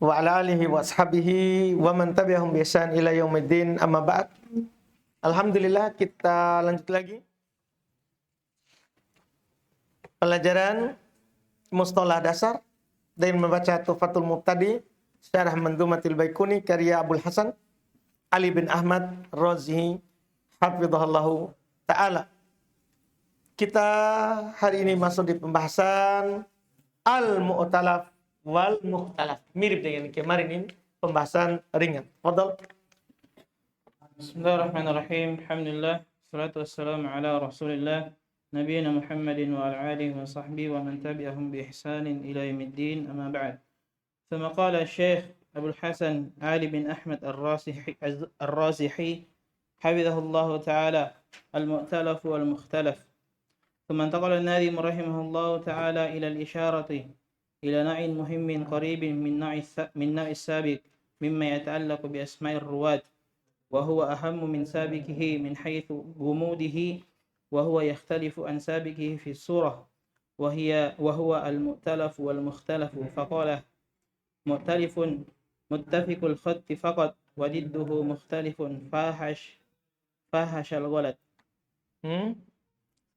wa ala alihi wa ashabihi wa man tabi'ahum bi ihsan ila yaumiddin, amma ba'd. Alhamdulillah, kita lanjut lagi pelajaran mustalah dasar dan membaca Tuhfatul Mubtadi syarah Manzumatil Baikuni karya Abul Hasan Ali bin Ahmad Razi hafizahullahu ta'ala. Kita hari ini masuk di pembahasan Al-Mu'talaf wal Mukhtalaf. Mirip dengan kemarin, ini pembahasan ringan. Fadal. Bismillahirrahmanirrahim. Alhamdulillah. Salatu wassalamu ala Rasulillah. Nabiyina Muhammadin wa ala alihi wa sahbihi wa man tabi'ahum bi ihsanin ila yaumiddin, amma ba'd. ثم قال الشيخ أبو الحسن علي بن أحمد الرازحي حفظه الله تعالى: المؤتلف والمختلف. ثم انتقل الناظم رحمه الله تعالى إلى الإشارة إلى نوع مهم قريب من نوع السابق مما يتعلق بأسماء الرواة، وهو أهم من سابقه من حيث غموضه، وهو يختلف عن سابقه في الصورة، وهو المؤتلف والمختلف. فقال: مؤتلف متفق الخط فقط، وضده مختلف فاحش الغلط.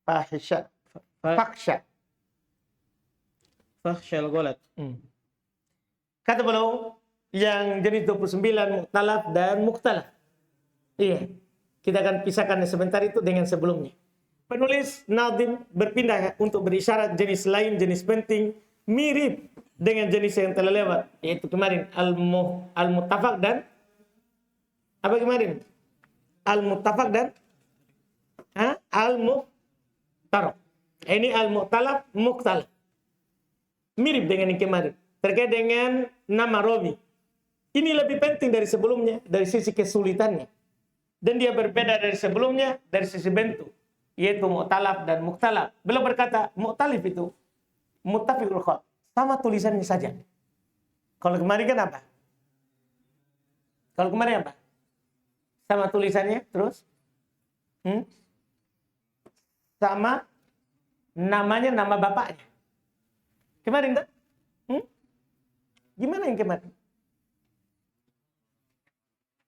فاحش الغلط. Kata beliau yang jenis 29 mu'talaf dan mukhtalaf. Iya, kita akan pisahkan sebentar itu dengan sebelumnya. Penulis Nazim berpindah untuk berisyarat jenis lain, jenis penting mirip dengan jenis yang telah lewat, yaitu kemarin al-muttafaq dan apa kemarin? Al-muttafaq dan al-mukhtalaf. Ini al-mu'talaf, mukhtalaf. Mirip dengan yang kemarin. Terkait dengan nama rawi. Ini lebih penting dari sebelumnya dari sisi kesulitannya. Dan dia berbeda dari sebelumnya dari sisi bentuk, yaitu mu'talaf dan mukhtalaf. Beliau berkata, mu'talif itu muttafiqul khat, sama tulisannya saja. Kalau kemarin kan apa? Kalau kemarin apa? Sama tulisannya terus? Sama namanya, nama bapaknya. Kemarin kan? Gimana yang kemarin?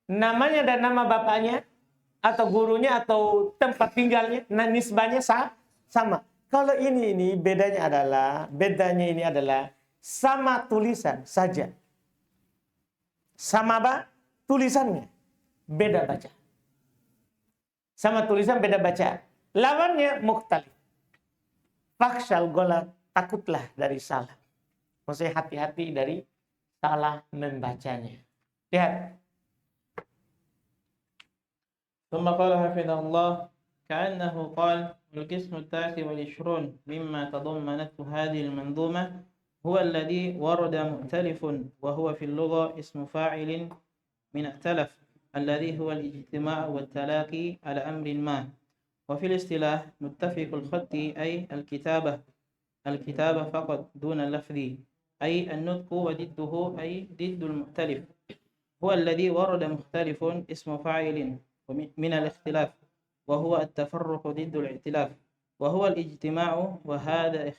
Namanya dan nama bapaknya atau gurunya atau tempat tinggalnya, nisbahnya sama. Kalau ini bedanya adalah sama tulisan saja. Sama apa? Tulisannya beda baca. Sama tulisan beda baca. Lawannya mukhtalif. Fakhshal ghalat, takutlah dari salah. Maksudnya hati-hati dari salah membacanya. Lihat. ثم قال حفظه الله: كأنه قال: القسم التاسع والعشرون مما تضمنته هذه المنظومة هو الذي ورد مؤتلف، وهو في اللغة اسم فاعل من ائتلف، الذي هو الاجتماع والتلاقي على أمر ما. وفي الاصطلاح متفق الخط أي الكتابة فقط دون اللفظ، أي النطق، وضده أي ضد المؤتلف. هو الذي ورد مختلف اسم فاعل من الاختلاف، وهو التفرق ضد الائتلاف، وهو الاجتماع، وهذا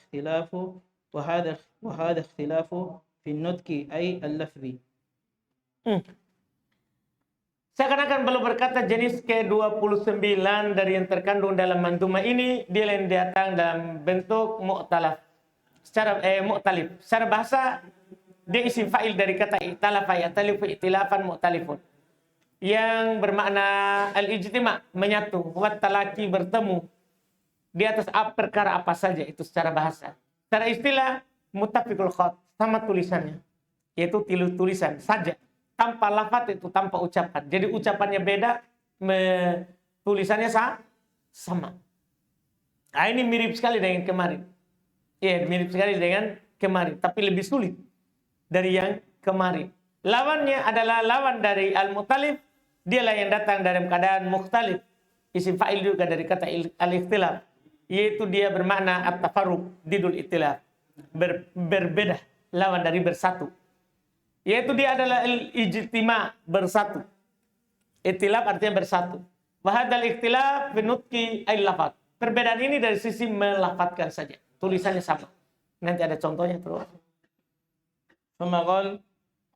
اختلاف في النطق أي اللفظ. Seakan-akan beliau berkata jenis ke-29 dari yang terkandung dalam manzumah ini dia yang datang dalam bentuk mu'talaf. Mu'talif. Secara bahasa dia isim fa'il dari kata i'talafa, ya'talifu i'tilafan mu'talifun. Yang bermakna al-ijtima, menyatu, wat talaki, bertemu di atas perkara apa saja, itu secara bahasa. Secara istilah muttafiqul khat, sama tulisannya, yaitu tulisan saja, tanpa lafaz, itu tanpa ucapan. Jadi ucapannya beda, tulisannya sama. Nah, ini mirip sekali dengan kemarin. Iya, mirip sekali dengan kemarin, tapi lebih sulit dari yang kemarin. Lawannya adalah lawan dari al-mu'talif, dialah yang datang dalam keadaan mukhtalif. Isim fa'il juga dari kata al-ikhtilaf, yaitu dia bermakna at-tafarruq didul ikhtilaf, berbeda, lawan dari bersatu. Yaitu dia adalah al-ijtima, bersatu. Ikhtilaf artinya bersatu. Wa hadzal ikhtilaf fi nutqi al-lafaz. Perbedaan ini dari sisi melafadzkan saja. Tulisannya sama. Nanti ada contohnya terus. ثم قال: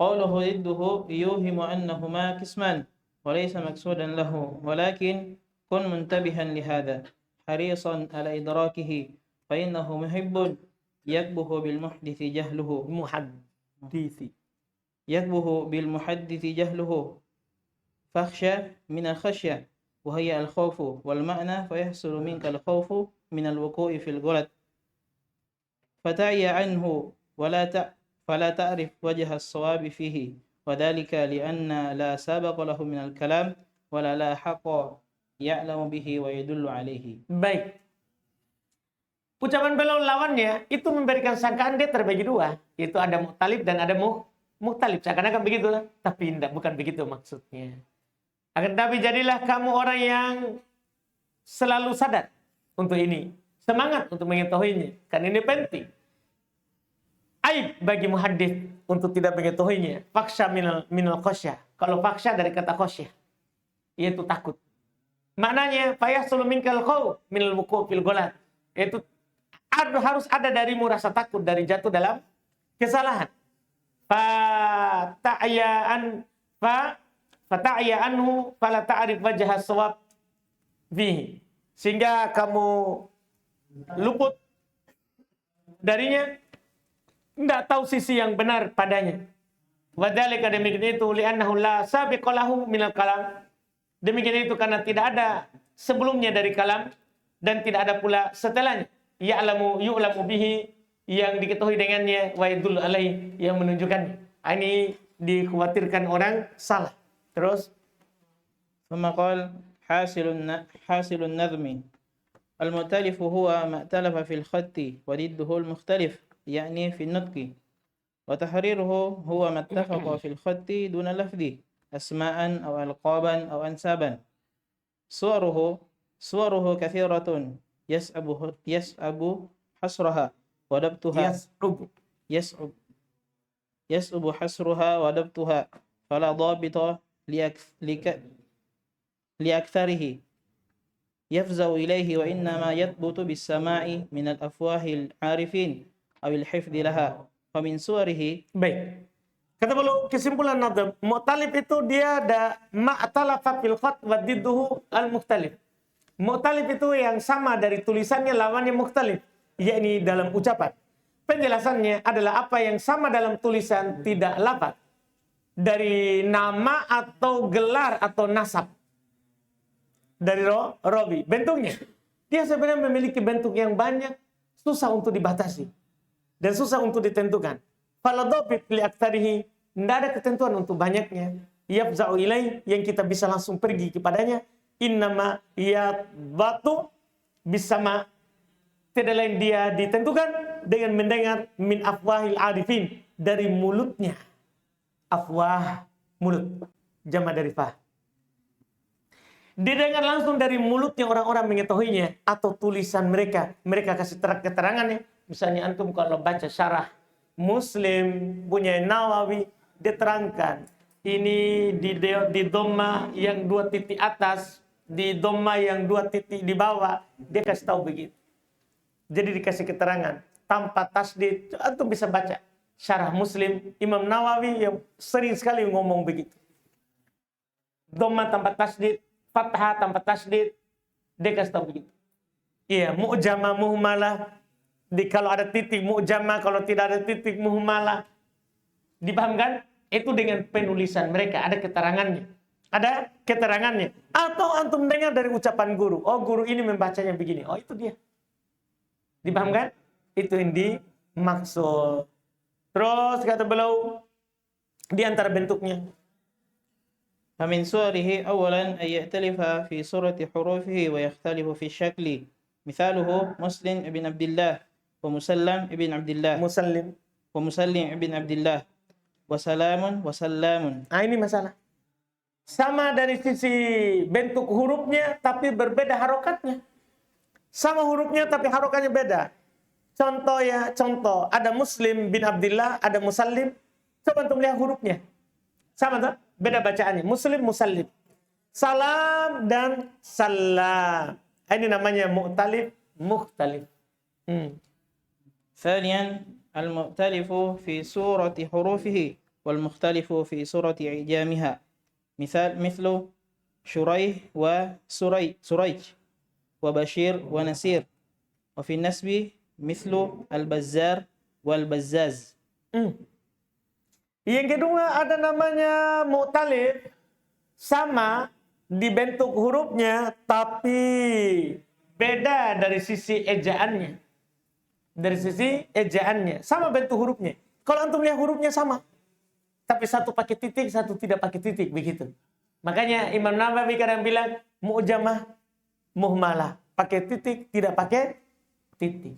قوله ضده يوهم أنهما قسمان وليس مقصودا له، ولكن كن منتبها لهذا حريصا على إدراكه، فإنه محب يكبه بالمحدث جهله Muhaddisi. يكبه بالمحدث جهله فاخشى من الخشية وهي الخوف والمعنى، فيحصل منك الخوف من الوقوع في الغلط فتعي عنه فلا تعرف وجه الصواب فيه، وذلك لأن لا سابق له من الكلام ولا لا حق يعلم به ويدل عليه. Baik. Ucapan beliau lawannya itu memberikan sangkaan dia terbagi dua, yaitu ada mukhtalif dan ada mukhtalif. Seakan-akan begitu, tapi tidak, bukan begitu maksudnya. Akan tapi jadilah kamu orang yang selalu sadar untuk ini, semangat untuk mengetahuinya, kan ini penting. Aib bagi muhaddits untuk tidak mengetahuinya. Faksha minal khosyah. Kalau faksha dari kata khosyah, yaitu takut. Maknanya fayahsulu minkal khauf minal wuqu' fil ghalat. Yaitu harus ada darimu rasa takut dari jatuh dalam kesalahan. Fata'ya anhu fala ta'rif wajha shawab fihi. Sehingga kamu luput darinya, tidak tahu sisi yang benar padanya. Wadzalika, demikian itu, li'annahu la sabiqa lahu minal kalam. Demikian itu karena tidak ada sebelumnya dari kalam dan tidak ada pula setelahnya. Yu'lamu bihi, yang diketahui dengannya, wa yadullu alaihi, yang menunjukkannya. Ini dikhawatirkan orang salah. Terus ثم قال حاصل النظم المؤتلف هو ما ائتلف في الخط وضده المختلف يعني في النطق، وتحريره هو ما اتفق في الخط دون لفظ أسماء أو ألقابا أو أنسابا. صوره كثيرة يصعب حصرها وضبطها يصعب حصرها وضبطها، فلا ضابط لأكثره يفزع إليه، وإنما يثبت بالسماع من الأفواه العارفين أو الحفظ لها. ومن صوره. Baik. Kata beliau, kesimpulan nazam, mu'talif itu dia ada ma'talafa fil khat wa didduhu al-mukhtalif. Mu'talif itu yang sama dari tulisannya, lawannya mukhtalif, yakni dalam ucapan. Penjelasannya adalah apa yang sama dalam tulisan tidak lafaz, dari nama atau gelar atau nasab dari rawi. Bentuknya dia sebenarnya memiliki bentuk yang banyak, susah untuk dibatasi dan susah untuk ditentukan. Fala dhabit li aktsarihi, tidak ada ketentuan untuk banyaknya. Yafza'u ilai, yang kita bisa langsung pergi kepadanya. Innama yabatu bisama, tidak lain dia ditentukan dengan mendengar min afwahil arifin, dari mulutnya. Afwah, mulut, jama dari fah. Didengar langsung dari mulutnya orang-orang mengetahuinya, atau tulisan mereka. Mereka kasih keterangannya. Misalnya antum kalau baca syarah Muslim punya Nawawi, diterangkan ini di dhamma yang 2 titik atas, di dhamma yang 2 titik di bawah, dia kasih tahu begitu. Jadi dikasih keterangan tanpa tasdid. Antum bisa baca syarah Muslim Imam Nawawi yang sering sekali ngomong begitu. Dhamma tanpa tasdid, fathah tanpa tasdid, dia kasih tahu begitu. Iya, mu'jamah, muhmalah, kalau ada titik mu'jamah, kalau tidak ada titik muhmalah. Dipahamkan? Itu dengan penulisan mereka, ada keterangannya. Ada keterangannya. Atau antum dengar dari ucapan guru. Oh, guru ini membacanya begini. Oh, itu dia. Dipahamkan? Itu yang dimaksud. Terus kata beliau, di antara bentuknya. فمن صوره أولا أن يختلف في صورة حروفه ويختلف في الشكل. مثاله مسلم ابن عبد الله ومسلم ابن عبد الله ومسلم ابن عبد الله وسلام وسلام. Nah, ini masalah. Sama dari sisi bentuk hurufnya, tapi berbeda harokatnya. Sama hurufnya, tapi harokatnya beda. Contoh. Ada Muslim bin Abdullah, ada Musallim. Coba untuk lihat hurufnya. Sama tak? Beda bacaannya. Muslim, Musallim. Salam dan salam. Ini namanya mu'talif, mukhtalif. ثانيا المؤتلف في صورة حروفه والمختلف في صورة إعجامها مثل شريح وسريج وبشير ونسير. وفي النسب مثل البزار والبزاز. Yang kedua ada namanya mu'talif, sama di bentuk hurufnya tapi beda dari sisi ejaannya. Dari sisi ejaannya sama bentuk hurufnya. Kalau antum lihat hurufnya sama, tapi satu pakai titik, satu tidak pakai titik, begitu. Makanya Imam Nawawi kadang bilang mu'jamah muhmalah, pakai titik, tidak pakai titik.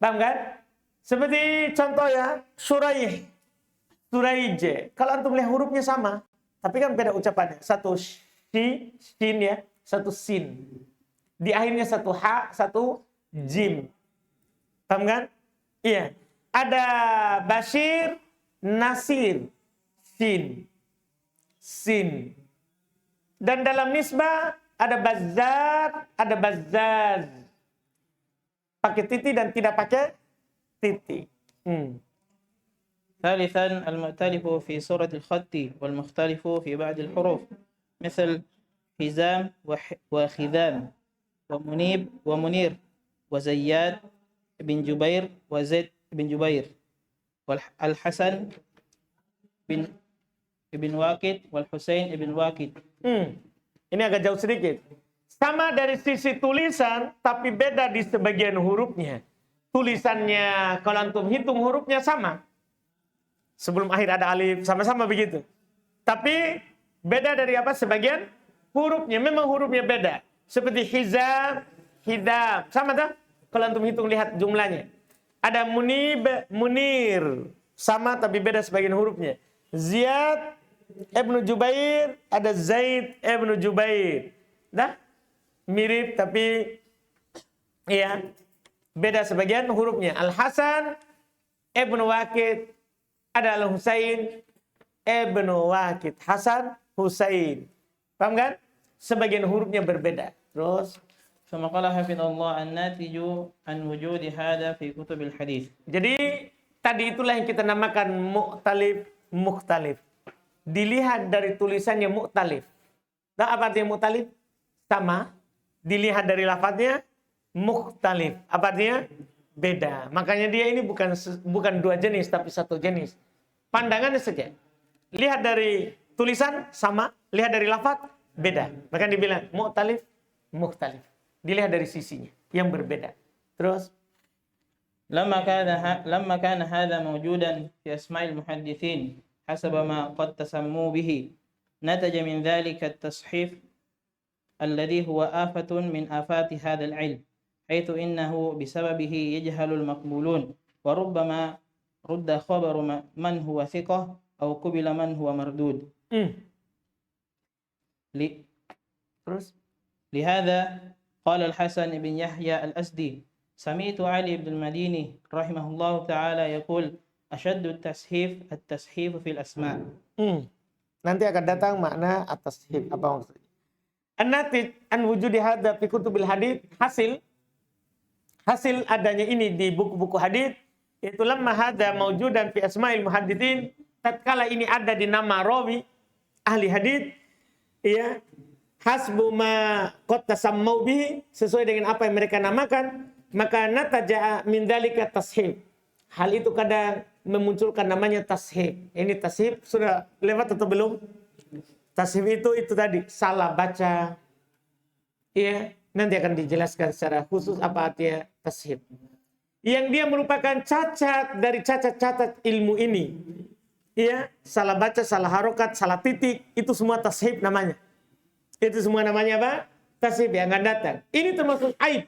Paham kan? Seperti contoh ya, Suraih, Suraije. Kalau antum lihat hurufnya sama, tapi kan beda ucapannya. Satu shin ya, satu sin. Di akhirnya satu ha, satu jim. Paham kan? Iya. Ada Bashir, Nasir, sin. Sin. Dan dalam nisbah ada Bazzar, ada Bazzaz. Pakai titik dan tidak pakai titik. ثالثا المؤتلف في صورة الخط والمختلف في بعض الحروف مثل حزام وخذام ومنيب ومنير وزياد بن جبير وزيد بن جبير والحسن بن واقد والحسين بن واقد. Ini agak jauh sedikit. Sama dari sisi tulisan, tapi beda di sebagian hurufnya. Tulisannya, kalau antum hitung hurufnya sama. Sebelum akhir ada alif, sama-sama begitu. Tapi beda dari apa? Sebagian hurufnya. Memang hurufnya beda. Seperti hizam, hidam. Sama tak? Kalau antum hitung lihat jumlahnya. Ada munib, munir. Sama tapi beda sebagian hurufnya. Ziyad, Ibnu Jubair. Ada Zaid, Ibnu Jubair. Dah? Mirip tapi iya beda sebagian hurufnya. Al-Hasan, Ibnu Waqid. Ada Al-Husain, Ibnu Waqid. Hasan, Husain. Paham kan? Sebagian hurufnya berbeda. Terus ثم قال حفظ الله الناتج عن وجود هذا في كتب الحديث. Jadi tadi itulah yang kita namakan mu'talif, mukhtalif. Dilihat dari tulisannya mu'talif. Nah, apa artinya mu'talif? Sama. Dilihat dari lafadznya mukhtalif. Apa artinya? Beda. Makanya dia ini bukan dua jenis tapi satu jenis. Pandangannya saja. Lihat dari tulisan sama, lihat dari lafadz beda. Maka dibilang mu'talif, mukhtalif. Dilihat dari sisinya yang berbeda. Terus لما كان هذا موجودا في أسماء المحدثين حسب ما قد تسموا به نتج من ذلك التصحيف الذي هو آفة من آفات هذا العلم حيث إنه بسببه يجهل المقبولون وربما رد خبر من هو ثقة أو قبل من هو مردود. لهذا قال الحسن بن يحيى الأسدي سمعت علي بن المديني رحمه الله تعالى يقول أشد التسحيف في الأسماء. Nanti akan datang makna at-tashif. Apa maksudnya? An-natij an wujudi hadza fi kutubil hadits, hasil adanya ini di buku-buku hadits, yaitu lamma hadza maujudan fi asma'il muhadditsin, tatkala ini ada di nama rawi ahli hadits, ya, hasbu ma qad tasammau bihi, sesuai dengan apa yang mereka namakan, maka nataja min dzalika tashif. Hal itu kadang memunculkan namanya tashif. Ini tashif sudah lewat atau belum? Tashif itu tadi salah baca. Iya, nanti akan dijelaskan secara khusus apa artinya tashif. Yang dia merupakan cacat dari cacat-cacat ilmu ini. Iya, salah baca, salah harokat, salah titik, itu semua tashif namanya. Itu semua namanya apa? Tashif yang akan datang. Ini termasuk aib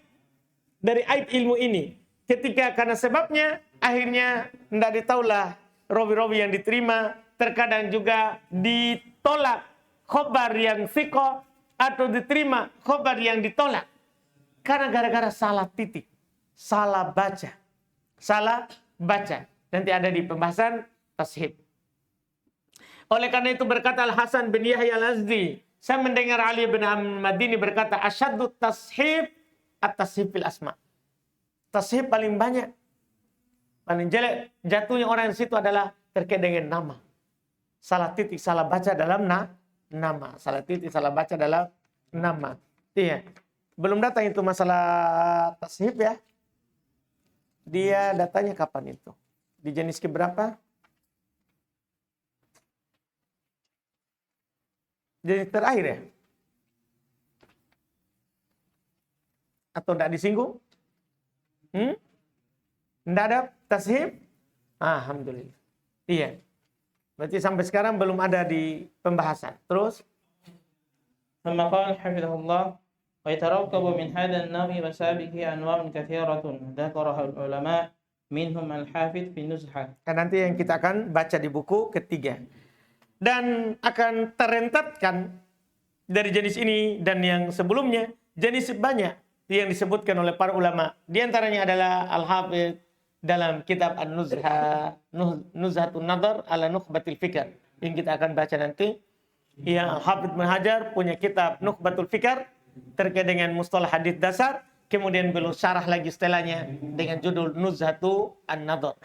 dari aib ilmu ini. Ketika karena sebabnya akhirnya tidak ditahulah rawi-rawi yang diterima, terkadang juga ditolak khobar yang thiqah atau diterima khobar yang ditolak karena gara-gara salah titik, salah baca. Nanti ada di pembahasan tashif. Oleh karena itu berkata Al-Hasan bin Yahya Al-Azdi, saya mendengar Ali bin Madini berkata, asyaddu tashif at-tashif fil asma. Tashif paling banyak, paling jelek jatuhnya orang di situ adalah terkait dengan nama. Salah titik, salah baca dalam nama. Salah titik, salah baca dalam nama. Iya. Belum datang itu masalah tashif ya. Dia datanya kapan itu? Di jenis keberapa? Jenis terakhir ya? Atau tidak disinggung? Tidak ada tashif? Alhamdulillah. Iya. Berarti sampai sekarang belum ada di pembahasan. Terus? ثم قال حفظه الله ويتركب من هذا النوع وسابقه أنواع كثيرة ذكرها العلماء منهم الحافظ في النزهة. Dan nanti yang kita akan baca di buku ketiga. Dan akan terentatkan dari jenis ini dan yang sebelumnya jenis banyak yang disebutkan oleh para ulama. Di antaranya adalah Al-Hafidh dalam kitab An-Nuzha, Nuzhatun Nadar ala Nukhbatil Fikr yang kita akan baca nanti. Yang Al-Hafidh Ibnu Hajar punya kitab Nukhbatul Fikr terkait dengan mustalah hadis dasar, kemudian beliau syarah lagi setelahnya dengan judul Nuzhatu An-Nadar.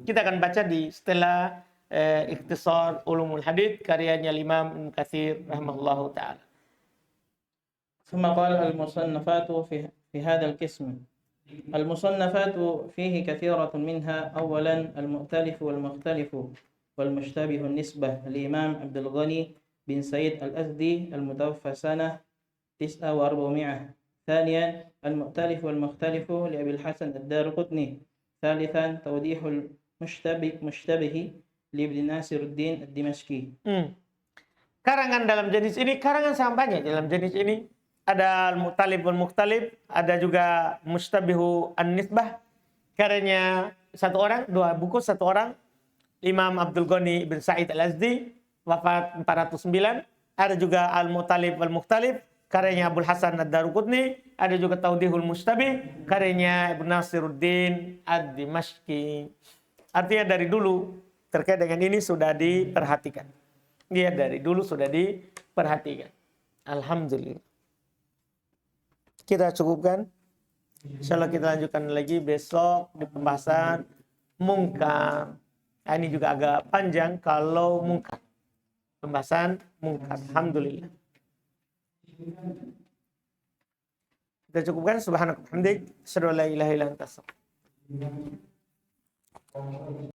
Kita akan baca di setelah Ikhtisar Ulumul Hadis karyanya Imam Ibnu Katsir rahimahullahu taala. ثم قال المصنفات في هذا القسم. المصنفات فيه كثيرة منها أولا المؤتلف والمختلف والمشتبه النسبة الإمام عبد الغني بن سعيد الأزدي المتوفى سنة 900. ثانيا المؤتلف والمختلف لأبي الحسن الدارقطني. ثالثا توضيح المشتبه لابن ناصر الدين الدمشقي. Karangan dalam jenis ini, karangan sangat banyak dalam jenis ini. Ada Al-Mu'talib wal-Mukhtalif, ada juga Mushtabihu An-Nisbah. Karyanya satu orang, dua buku satu orang. Imam Abdul Ghani bin Sa'id Al-Azdi, wafat 409. Ada juga Al-Mu'talib wal-Mukhtalif, karyanya Abul Hasan Ad-Daruqutni. Ada juga Tawdihul Mushtabih, karyanya Ibn Nasiruddin Ad-Dimashqi. Artinya dari dulu terkait dengan ini sudah diperhatikan. Dia dari dulu sudah diperhatikan. Alhamdulillah. Kita cukupkan. Insyaallah kita lanjutkan lagi besok di pembahasan mungkar. Nah, ini juga agak panjang kalau mungkar. Pembahasan mungkar. Alhamdulillah. Kita cukupkan. Subhanakallahumma wa bihamdik, asyhadu an la ilaha illa anta astaghfiruka.